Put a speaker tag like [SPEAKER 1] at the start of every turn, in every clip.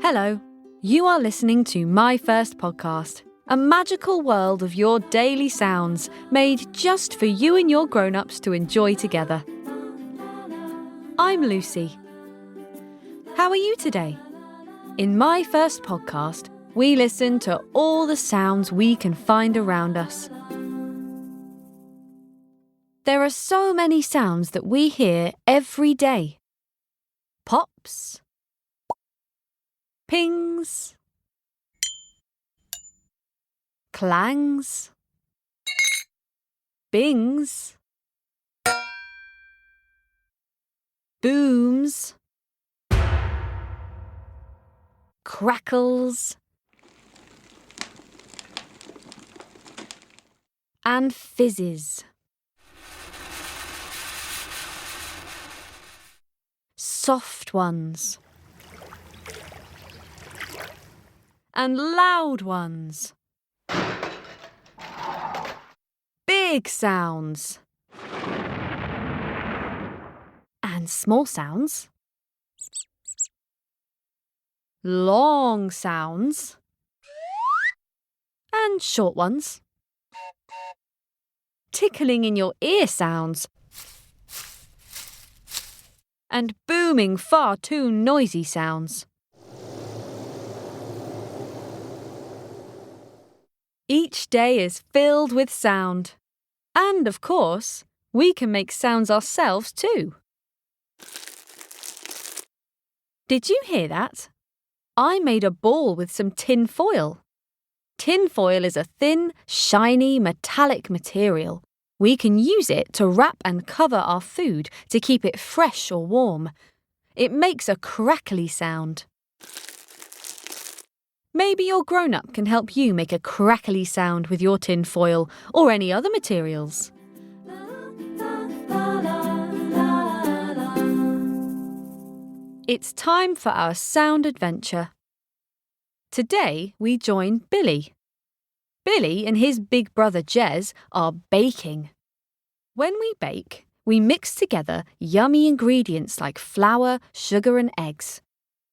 [SPEAKER 1] Hello, you are listening to My First Podcast, a magical world of your daily sounds made just for you and your grown-ups to enjoy together. I'm Lucy. How are you today? In My First Podcast, we listen to all the sounds we can find around us. There are so many sounds that we hear every day. Pops, pings, clangs, bings, booms, crackles, and fizzes. Soft ones and loud ones. Big sounds and small sounds. Long sounds and short ones. Tickling in your ear sounds and booming far too noisy sounds. Each day is filled with sound. And, of course, we can make sounds ourselves too. Did you hear that? I made a ball with some tin foil. Tin foil is a thin, shiny, metallic material. We can use it to wrap and cover our food to keep it fresh or warm. It makes a crackly sound. Maybe your grown-up can help you make a crackly sound with your tin foil or any other materials. It's time for our sound adventure. Today we join Billy. Billy and his big brother Jez are baking. When we bake, we mix together yummy ingredients like flour, sugar and eggs.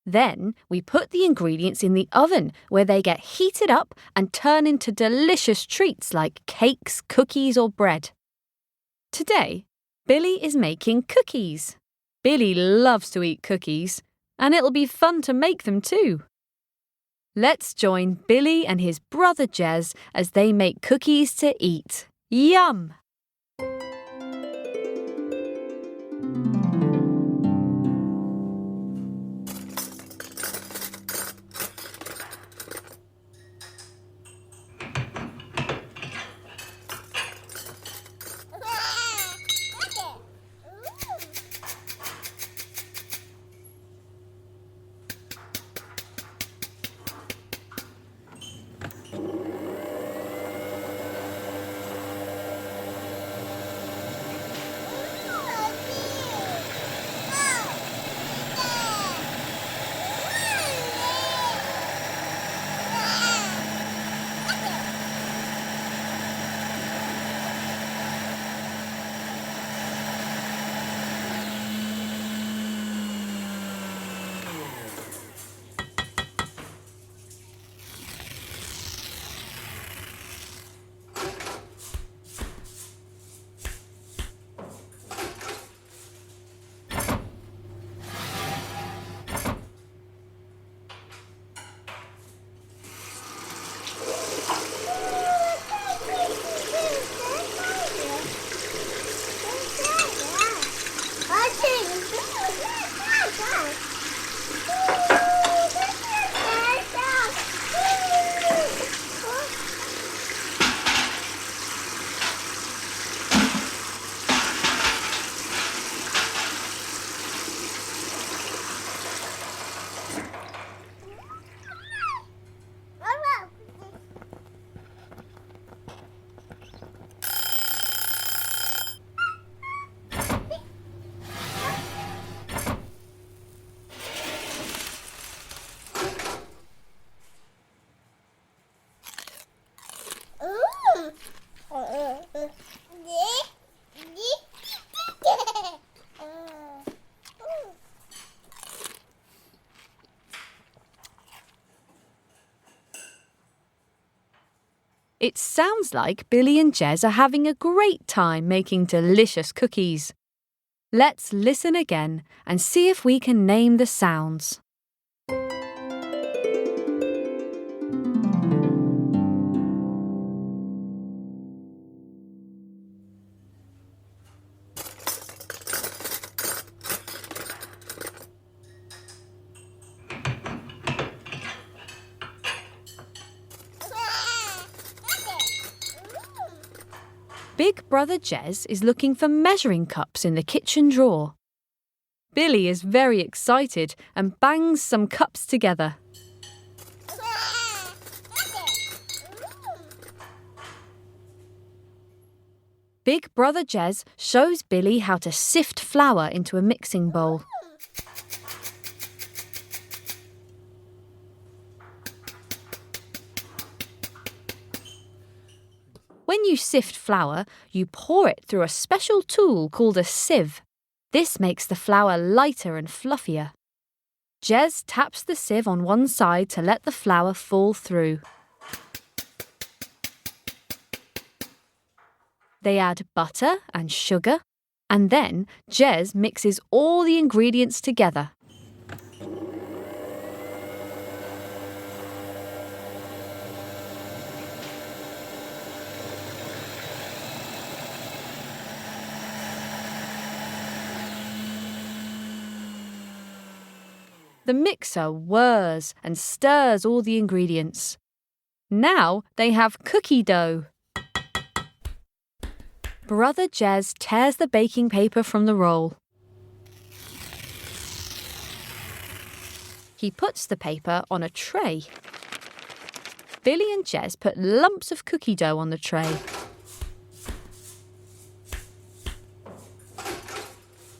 [SPEAKER 1] Then we put the ingredients in the oven where they get heated up and turn into delicious treats like cakes, cookies or bread. Today, Billy is making cookies. Billy loves to eat cookies, and it'll be fun to make them too. Let's join Billy and his brother Jez as they make cookies to eat. Yum! It sounds like Billy and Jez are having a great time making delicious cookies. Let's listen again and see if we can name the sounds. Big brother Jez is looking for measuring cups in the kitchen drawer. Billy is very excited and bangs some cups together. Big brother Jez shows Billy how to sift flour into a mixing bowl. When you sift flour, you pour it through a special tool called a sieve. This makes the flour lighter and fluffier. Jez taps the sieve on one side to let the flour fall through. They add butter and sugar, and then Jez mixes all the ingredients together. The mixer whirs and stirs all the ingredients. Now they have cookie dough. Brother Jez tears the baking paper from the roll. He puts the paper on a tray. Billy and Jez put lumps of cookie dough on the tray.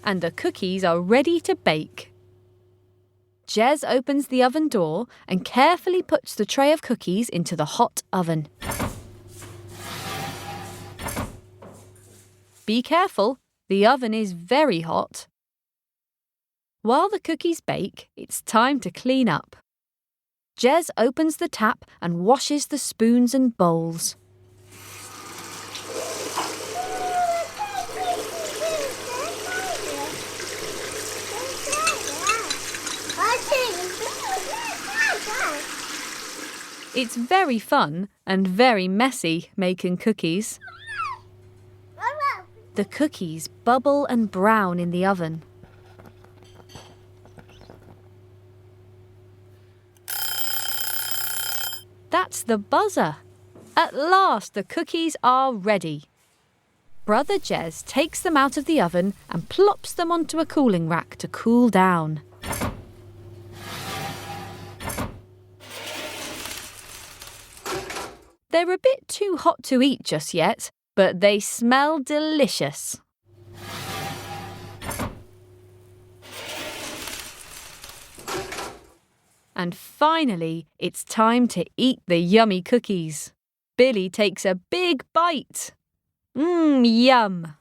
[SPEAKER 1] And the cookies are ready to bake. Jez opens the oven door and carefully puts the tray of cookies into the hot oven. Be careful, the oven is very hot. While the cookies bake, it's time to clean up. Jez opens the tap and washes the spoons and bowls. It's very fun and very messy making cookies. The cookies bubble and brown in the oven. That's the buzzer. At last the cookies are ready. Brother Jez takes them out of the oven and plops them onto a cooling rack to cool down. They're a bit too hot to eat just yet, but they smell delicious. And finally, it's time to eat the yummy cookies. Billy takes a big bite. Yum!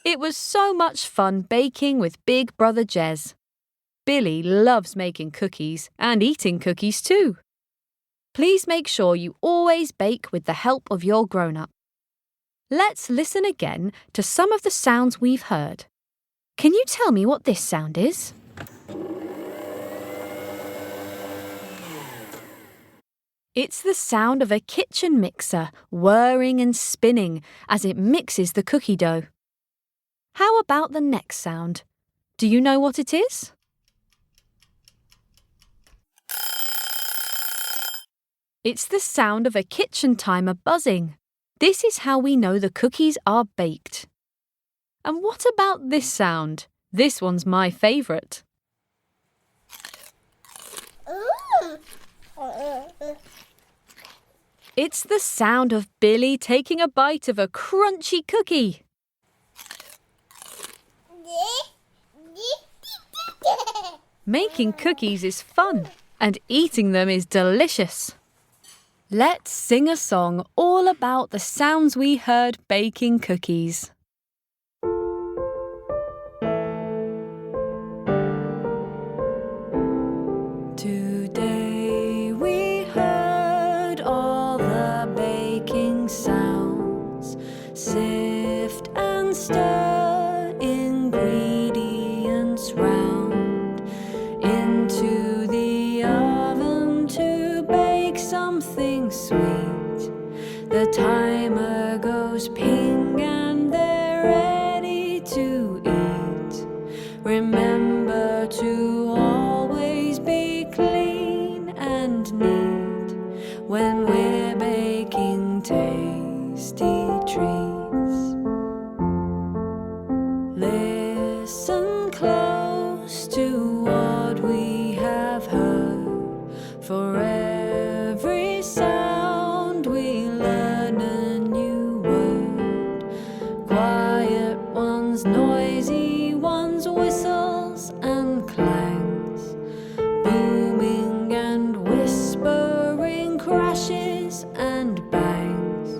[SPEAKER 1] It was so much fun baking with Big Brother Jez. Billy loves making cookies and eating cookies too. Please make sure you always bake with the help of your grown-up. Let's listen again to some of the sounds we've heard. Can you tell me what this sound is? It's the sound of a kitchen mixer whirring and spinning as it mixes the cookie dough. How about the next sound? Do you know what it is? It's the sound of a kitchen timer buzzing. This is how we know the cookies are baked. And what about this sound? This one's my favourite. It's the sound of Billy taking a bite of a crunchy cookie. Making cookies is fun, and eating them is delicious. Let's sing a song all about the sounds we heard baking cookies. Today we heard all the baking sounds. Sift and stir ingredients round into the oven to bake something sweet. The timer goes ping and they're ready to eat. Remember to always be clean and neat when we're baking tasty treats. Listen close to what we have heard. For every sound we learn a new word. Quiet ones, noisy ones, whistles and clangs. Booming and whispering, crashes and bangs.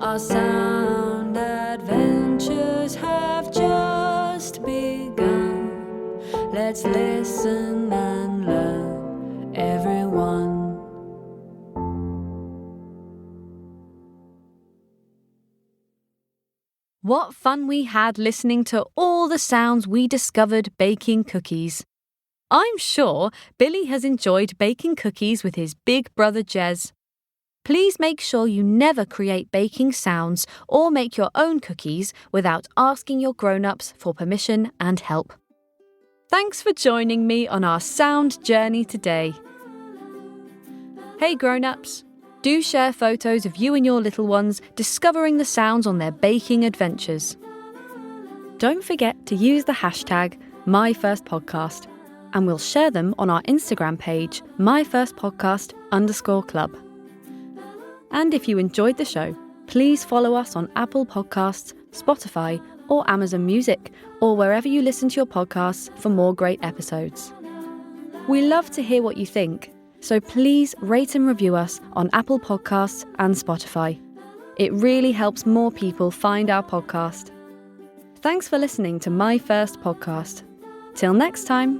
[SPEAKER 1] Our sound adventures have just begun. Let's listen and learn, everyone. What fun we had listening to all the sounds we discovered baking cookies. I'm sure Billy has enjoyed baking cookies with his big brother Jez. Please make sure you never create baking sounds or make your own cookies without asking your grown-ups for permission and help. Thanks for joining me on our sound journey today. Hey grown-ups, do share photos of you and your little ones discovering the sounds on their baking adventures. Don't forget to use the hashtag #MyFirstPodcast, and we'll share them on our Instagram page, myfirstpodcast_club. And if you enjoyed the show, please follow us on Apple Podcasts, Spotify, or Amazon Music, or wherever you listen to your podcasts for more great episodes. We love to hear what you think, so please rate and review us on Apple Podcasts and Spotify. It really helps more people find our podcast. Thanks for listening to My First Podcast. Till next time.